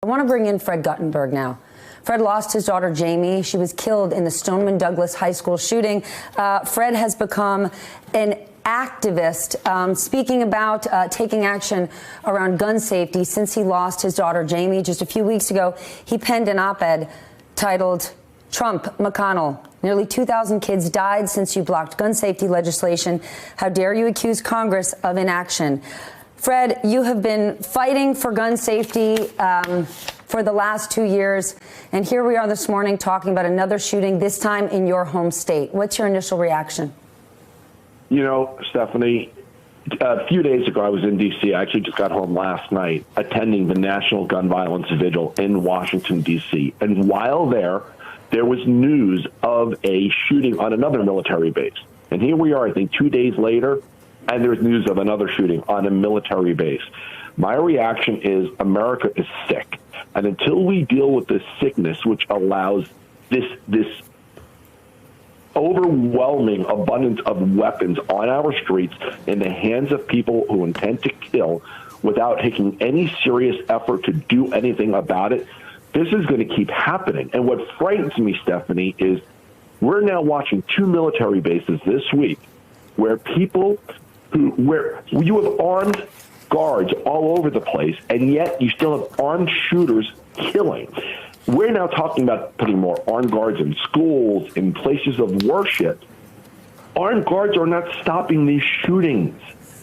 I want to bring in Fred Guttenberg now. Fred lost his daughter, Jaime. She was killed in the Stoneman Douglas high school shooting. Fred has become an activist, speaking about taking action around gun safety since he lost his daughter, Jaime. Just a few weeks ago, he penned an op-ed titled, "Trump, McConnell, nearly 2,000 kids died since you blocked gun safety legislation. How dare you accuse Congress of inaction?" Fred, you have been fighting for gun safety for the last 2 years, and here we are this morning talking about another shooting, this time in your home state. What's your initial reaction? You know, Stephanie, a few days ago I was in D.C. I actually just got home last night attending the National Gun Violence Vigil in Washington, D.C. And while there was news of a shooting on another military base. And here we are, I think, 2 days later, and there's news of another shooting on a military base. My reaction is America is sick. And until we deal with this sickness, which allows this overwhelming abundance of weapons on our streets in the hands of people who intend to kill without taking any serious effort to do anything about it, this is going to keep happening. And what frightens me, Stephanie, is we're now watching two military bases this week where where you have armed guards all over the place, and yet you still have armed shooters killing. We're now talking about putting more armed guards in schools, in places of worship. Armed guards are not stopping these shootings.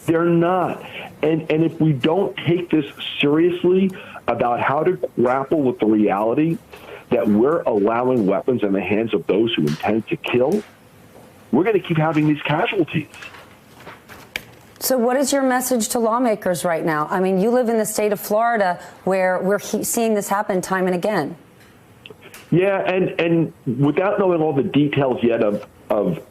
They're not. And if we don't take this seriously about how to grapple with the reality that we're allowing weapons in the hands of those who intend to kill, we're going to keep having these casualties. So what is your message to lawmakers right now? I mean, you live in the state of Florida where we're seeing this happen time and again. Yeah, and without knowing all the details yet of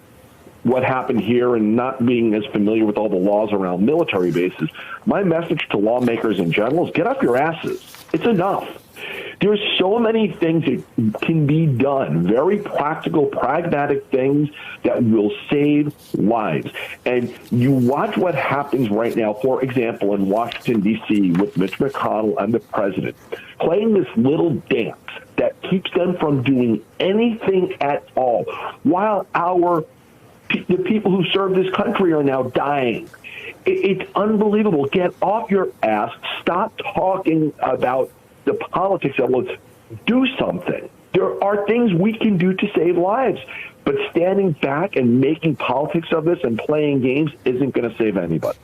what happened here and not being as familiar with all the laws around military bases, my message to lawmakers in general is get off your asses. It's enough. There's so many things that can be done, very practical, pragmatic things that will save lives. And you watch what happens right now, for example, in Washington, D.C., with Mitch McConnell and the president, playing this little dance that keeps them from doing anything at all, while the people who serve this country are now dying. It's unbelievable. Get off your ass. Stop talking about the politics of let's do something. There are things we can do to save lives, but standing back and making politics of this and playing games isn't going to save anybody.